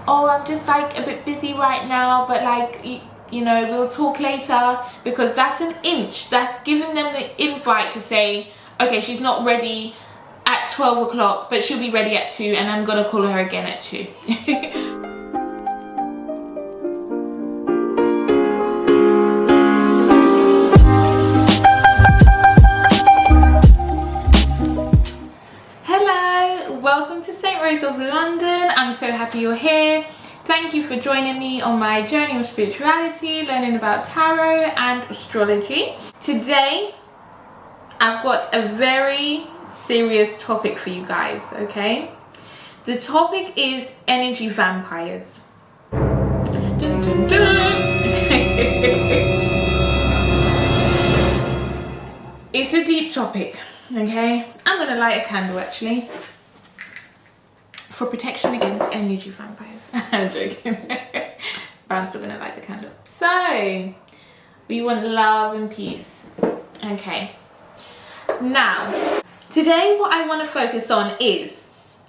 oh, I'm just like a bit busy right now, but like, you know, we'll talk later, because that's an inch. That's giving them the invite to say, okay, she's not ready at 12 o'clock, but she'll be ready at 2, and I'm gonna call her again at 2. Hello, welcome to St. Rose of London. I'm so happy you're here. Thank you for joining me on my journey of spirituality, learning about tarot and astrology. Today, I've got a very serious topic for you guys, okay? The topic is energy vampires. Dun, dun, dun. It's a deep topic, okay? I'm gonna light a candle actually for protection against energy vampires. I'm joking. But I'm still gonna light the candle. So, we want love and peace. Okay. Now, today what I want to focus on is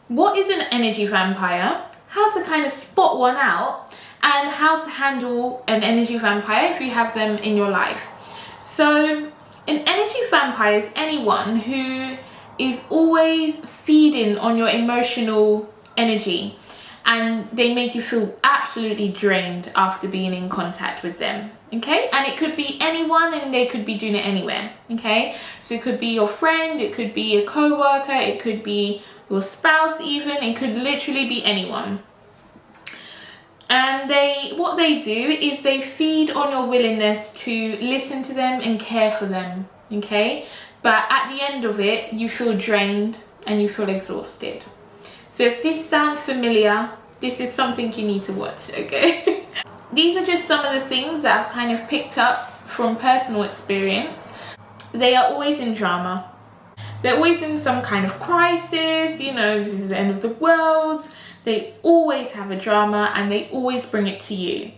what is an energy vampire, how to kind of spot one out, and how to handle an energy vampire if you have them in your life. So, an energy vampire is anyone who is always feeding on your emotional energy, and they make you feel absolutely drained after being in contact with them, okay? And it could be anyone, and they could be doing it anywhere, okay? So it could be your friend, it could be a co-worker, it could be your spouse even, it could literally be anyone. And what they do is they feed on your willingness to listen to them and care for them, okay? But at the end of it, you feel drained and you feel exhausted. So if this sounds familiar, this is something you need to watch, okay? These are just some of the things that I've kind of picked up from personal experience. They are always in drama. They're always in some kind of crisis, you know, this is the end of the world. They always have a drama and they always bring it to you.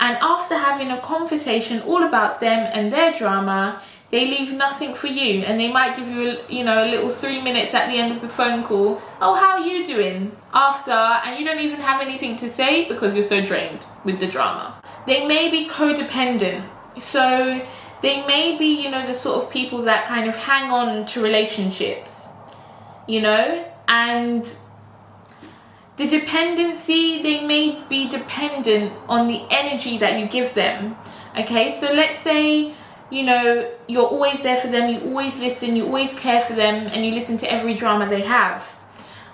And after having a conversation all about them and their drama, they leave nothing for you, and they might give you, a little 3 minutes at the end of the phone call. Oh, how are you doing? After, and you don't even have anything to say because you're so drained with the drama. They may be codependent, so they may be, the sort of people that kind of hang on to relationships, and the dependency, they may be dependent on the energy that you give them. Okay, so let's say, you're always there for them, you always listen, you always care for them, and you listen to every drama they have.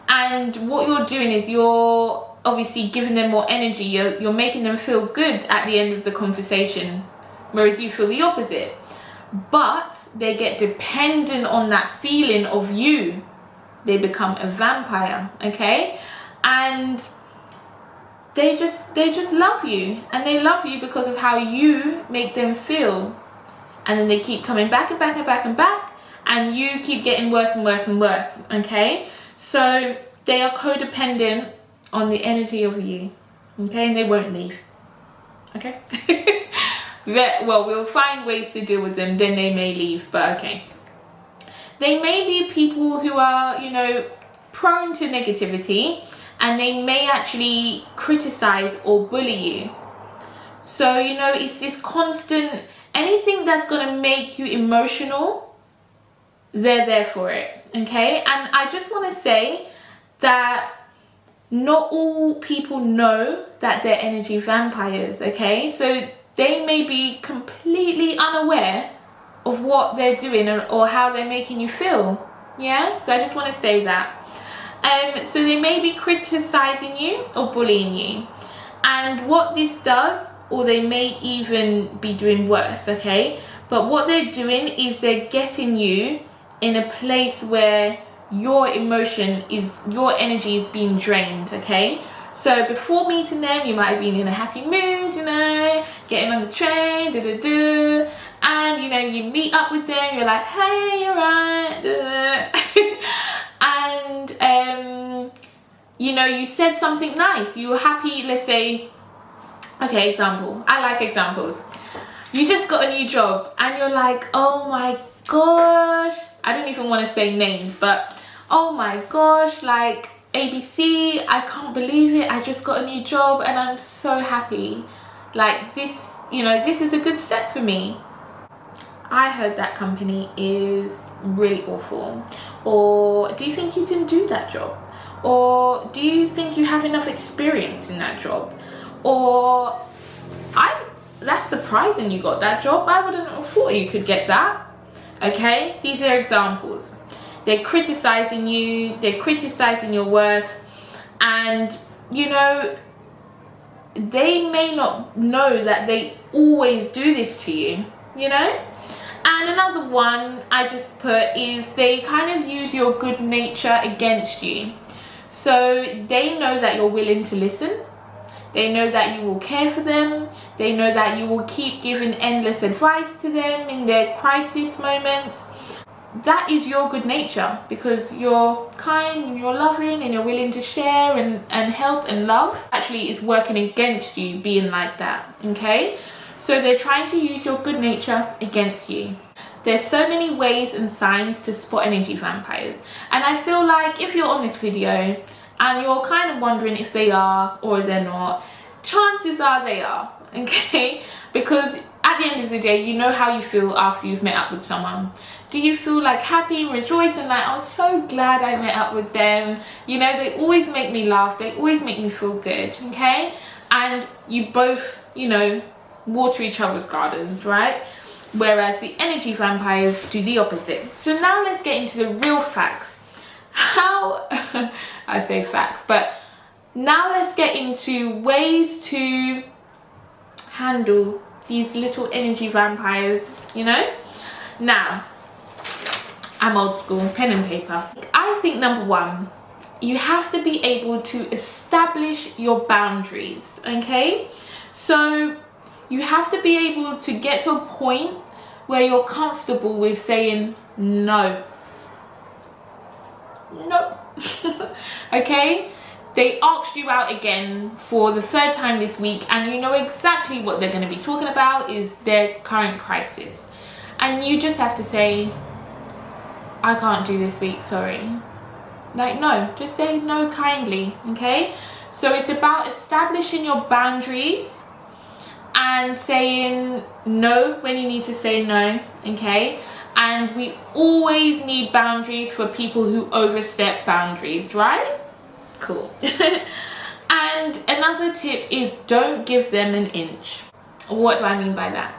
And what you're doing is you're obviously giving them more energy, you're making them feel good at the end of the conversation, whereas you feel the opposite. But they get dependent on that feeling of you. They become a vampire, okay? And they just love you, and they love you because of how you make them feel. And then they keep coming back and back and back and back, and you keep getting worse and worse and worse, okay? So they are codependent on the energy of you, okay? And they won't leave, okay? Well, we'll find ways to deal with them, then they may leave, but okay. They may be people who are, prone to negativity, and they may actually criticize or bully you. So, it's this constant, anything that's going to make you emotional, they're there for it, okay? And I just want to say that not all people know that they're energy vampires, okay? So they may be completely unaware of what they're doing or how they're making you feel, yeah? So I just want to say that. So they may be criticizing you or bullying you. And what this does, or they may even be doing worse, okay? But what they're doing is they're getting you in a place where your your energy is being drained, okay? So before meeting them, you might have been in a happy mood, getting on the train, and, you meet up with them, you're like, hey, you're right, and, you said something nice, you were happy, let's say, okay, example. I like examples. You just got a new job and you're like, oh my gosh. I don't even want to say names, but oh my gosh, like, ABC, I can't believe it, I just got a new job and I'm so happy. Like this, you know, this is a good step for me. I heard that company is really awful. Or do you think you can do that job? Or do you think you have enough experience in that job? Or that's surprising you got that job. I wouldn't have thought you could get that. Okay, these are examples. They're criticizing you, they're criticizing your worth, and you know, they may not know that they always do this to you, you know? And another one I just put is they kind of use your good nature against you. So they know that you're willing to listen. They know that you will care for them. They know that you will keep giving endless advice to them in their crisis moments. That is your good nature, because you're kind and you're loving and you're willing to share and help and love. Actually, is working against you being like that, okay? So they're trying to use your good nature against you. There's so many ways and signs to spot energy vampires. And I feel like if you're on this video and you're kind of wondering if they are or they're not, chances are they are, okay? Because at the end of the day, you know how you feel after you've met up with someone. Do you feel like happy and rejoicing, like, I'm so glad I met up with them? You know, they always make me laugh. They always make me feel good, okay? And you both, you know, water each other's gardens, right? Whereas the energy vampires do the opposite. So now let's get into the real facts. How, I say facts, but now let's get into ways to handle these little energy vampires, you know? Now, I'm old school, pen and paper. I think number one, you have to be able to establish your boundaries, okay? So you have to be able to get to a point where you're comfortable with saying no. No. Okay? They asked you out again for the third time this week, and you know exactly what they're going to be talking about is their current crisis. And you just have to say, I can't do this week, sorry. Like, no, just say no kindly, okay? So it's about establishing your boundaries and saying no when you need to say no, okay? And we always need boundaries for people who overstep boundaries, right? Cool. And another tip is don't give them an inch. What do I mean by that?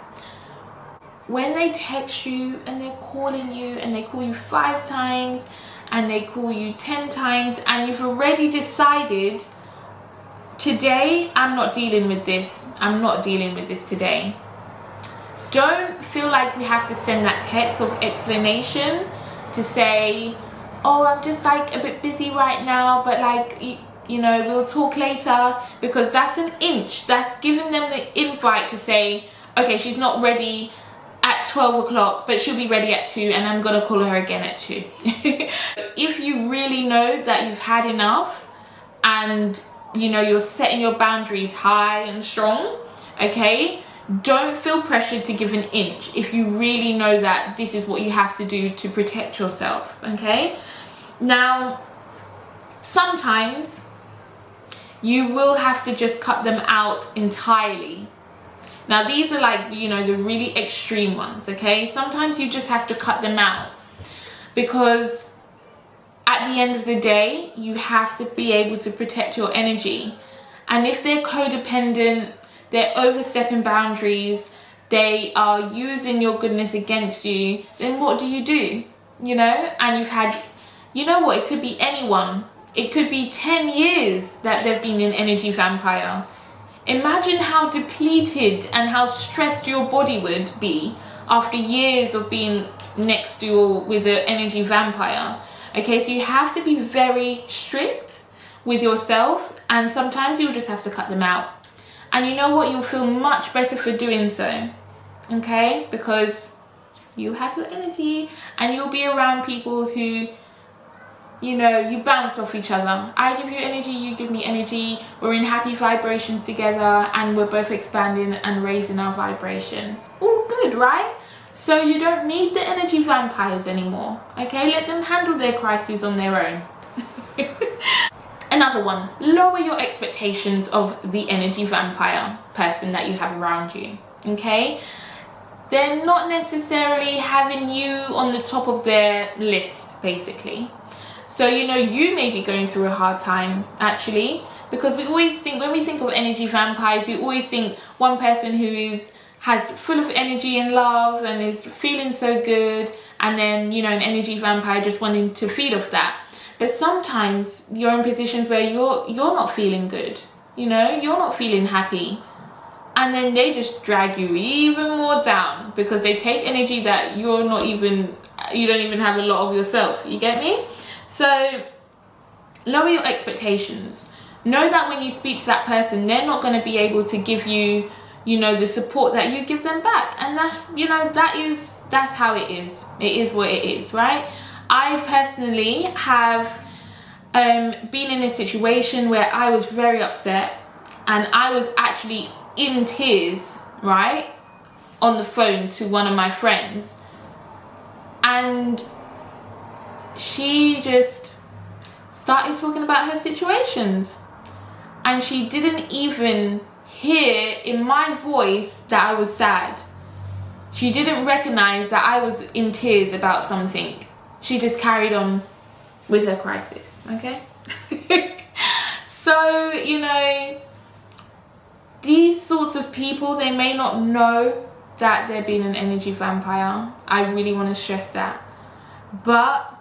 When they text you and they're calling you and they call you 5 times and they call you 10 times and you've already decided, today I'm not dealing with this. I'm not dealing with this today. Don't feel like we have to send that text of explanation to say, oh, I'm just like a bit busy right now, but like, you know, we'll talk later, because that's an inch. That's giving them the invite to say, okay, she's not ready at 12 o'clock, but she'll be ready at 2 and I'm gonna call her again at 2. If you really know that you've had enough and you know you're setting your boundaries high and strong, okay, don't feel pressured to give an inch if you really know that this is what you have to do to protect yourself, okay? Now, sometimes you will have to just cut them out entirely. Now, these are like, you know, the really extreme ones, okay? Sometimes you just have to cut them out, because at the end of the day, you have to be able to protect your energy. And if they're codependent, they're overstepping boundaries, they are using your goodness against you, then what do? You know, and you've had, you know what, it could be anyone. It could be 10 years that they've been an energy vampire. Imagine how depleted and how stressed your body would be after years of being next to or with an energy vampire. Okay, so you have to be very strict with yourself, and sometimes you'll just have to cut them out. And you know what? You'll feel much better for doing so, okay? Because you have your energy and you'll be around people who, you know, you bounce off each other. I give you energy, you give me energy. We're in happy vibrations together and we're both expanding and raising our vibration. All good, right? So you don't need the energy vampires anymore, okay? Let them handle their crises on their own. Another one, lower your expectations of the energy vampire person that you have around you, okay? They're not necessarily having you on the top of their list, basically. So, you know, you may be going through a hard time, actually, because we always think, when we think of energy vampires, you always think one person who has full of energy and love and is feeling so good, and then, you know, an energy vampire just wanting to feed off that. But sometimes you're in positions where you're not feeling good, you know, you're not feeling happy. And then they just drag you even more down because they take energy that you don't even have a lot of yourself. You get me? So lower your expectations. Know that when you speak to that person, they're not going to be able to give you, you know, the support that you give them back. And that's, you know, that's how it is. It is what it is, right? I personally have been in a situation where I was very upset and I was actually in tears, right, on the phone to one of my friends, and she just started talking about her situations, and she didn't even hear in my voice that I was sad. She didn't recognize that I was in tears about something. She just carried on with her crisis, okay? So, you know, these sorts of people, they may not know that they're being an energy vampire. I really want to stress that. But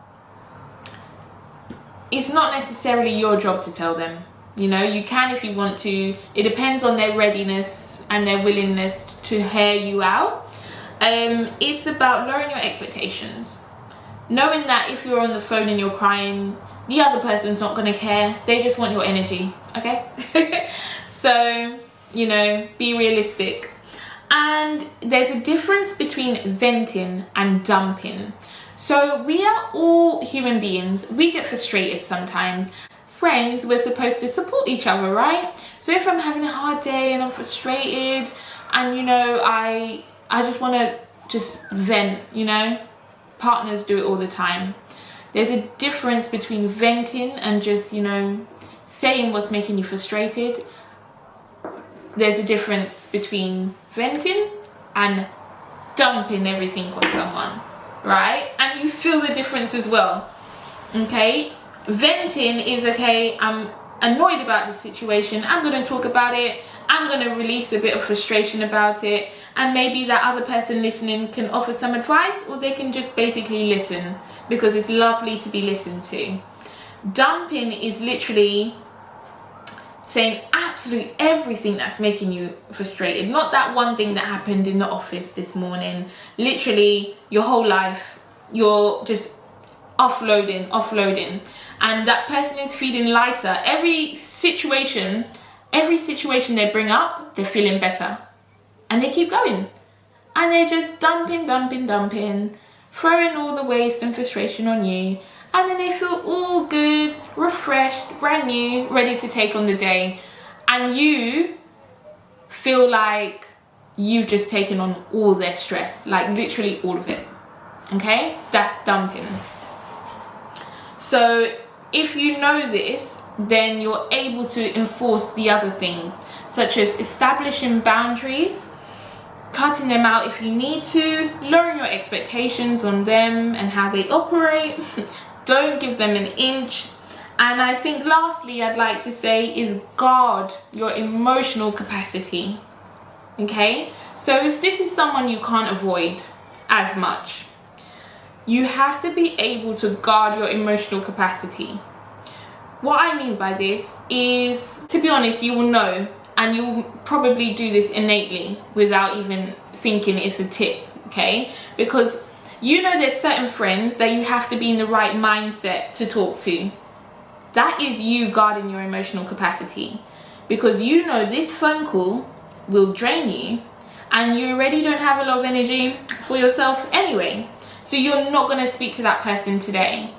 it's not necessarily your job to tell them. You know, you can if you want to. It depends on their readiness and their willingness to hear you out. It's about lowering your expectations. Knowing that if you're on the phone and you're crying, the other person's not going to care. They just want your energy, okay? So, you know, be realistic. And there's a difference between venting and dumping. So we are all human beings. We get frustrated sometimes. Friends, we're supposed to support each other, right? So if I'm having a hard day and I'm frustrated and, you know, I just want to just vent, you know, partners do it all the time. There's a difference between venting and just, you know, saying what's making you frustrated. There's a difference between venting and dumping everything on someone, right? And you feel the difference as well, okay? Venting is, okay, I'm annoyed about the situation, I'm going to talk about it, I'm going to release a bit of frustration about it, and maybe that other person listening can offer some advice, or they can just basically listen, because it's lovely to be listened to. Dumping is literally saying absolutely everything that's making you frustrated. Not that one thing that happened in the office this morning. Literally your whole life, you're just offloading. And that person is feeling lighter. Every situation they bring up, they're feeling better. And they keep going. And they're just dumping, throwing all the waste and frustration on you. And then they feel all good, refreshed, brand new, ready to take on the day. And you feel like you've just taken on all their stress, like literally all of it. Okay? That's dumping. So if you know this, then you're able to enforce the other things, such as establishing boundaries, cutting them out if you need to, lowering your expectations on them and how they operate. Don't give them an inch. And I think lastly, I'd like to say is guard your emotional capacity. Okay? So if this is someone you can't avoid as much, you have to be able to guard your emotional capacity. What I mean by this is, to be honest, you will know, and you'll probably do this innately without even thinking it's a tip, okay? Because you know there's certain friends that you have to be in the right mindset to talk to. That is you guarding your emotional capacity. Because you know this phone call will drain you, and you already don't have a lot of energy for yourself anyway. So you're not going to speak to that person today.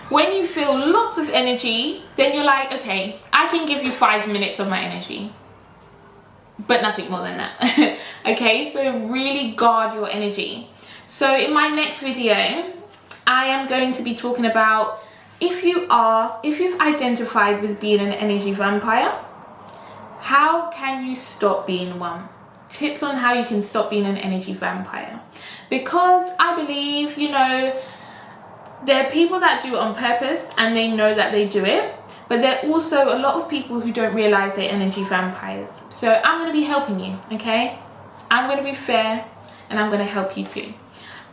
When you feel lots of energy, then you're like, okay, I can give you 5 minutes of my energy. But nothing more than that. Okay, so really guard your energy. So in my next video, I am going to be talking about if you've identified with being an energy vampire, how can you stop being one? Tips on how you can stop being an energy vampire. Because I believe, you know, there are people that do it on purpose and they know that they do it, but there are also a lot of people who don't realize they're energy vampires. So I'm going to be helping you, okay? I'm going to be fair and I'm going to help you too.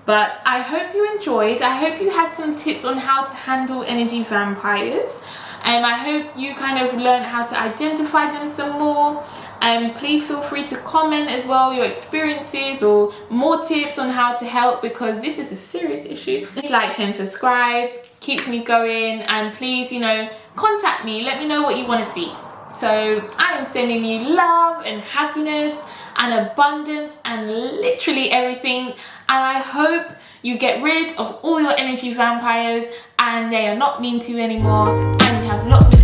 But I hope you enjoyed. I hope you had some tips on how to handle energy vampires. And I hope you kind of learned how to identify them some more. And please feel free to comment as well your experiences or more tips on how to help, because this is a serious issue. Please like, share and subscribe. Keeps me going. And please, you know, contact me. Let me know what you want to see. So I am sending you love and happiness and abundance and literally everything. And I hope you get rid of all your energy vampires and they are not mean to you anymore, and you have lots of